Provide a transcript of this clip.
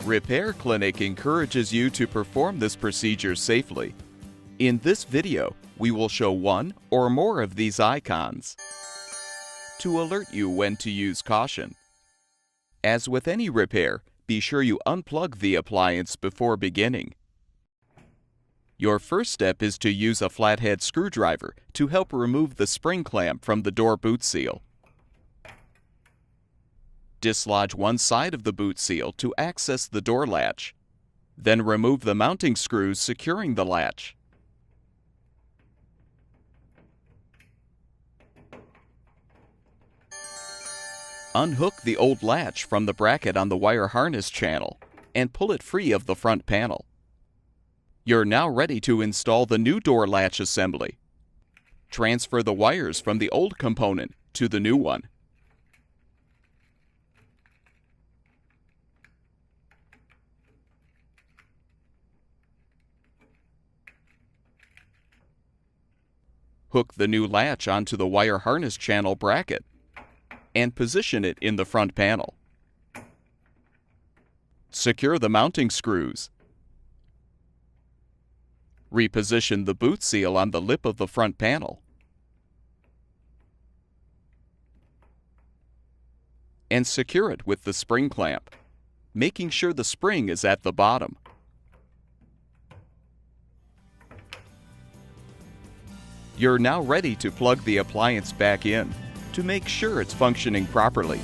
Repair Clinic encourages you to perform this procedure safely. In this video, we will show one or more of these icons to alert you when to use caution. As with any repair, be sure you unplug the appliance before beginning. Your first step is to use a flathead screwdriver to help remove the spring clamp from the door boot seal. Dislodge one side of the boot seal to access the door latch. Then remove the mounting screws securing the latch. Unhook the old latch from the bracket on the wire harness channel and pull it free of the front panel. You're now ready to install the new door latch assembly. Transfer the wires from the old component to the new one. Hook the new latch onto the wire harness channel bracket and position it in the front panel. Secure the mounting screws. Reposition the boot seal on the lip of the front panel. And secure it with the spring clamp, making sure the spring is at the bottom. You're now ready to plug the appliance back in to make sure it's functioning properly.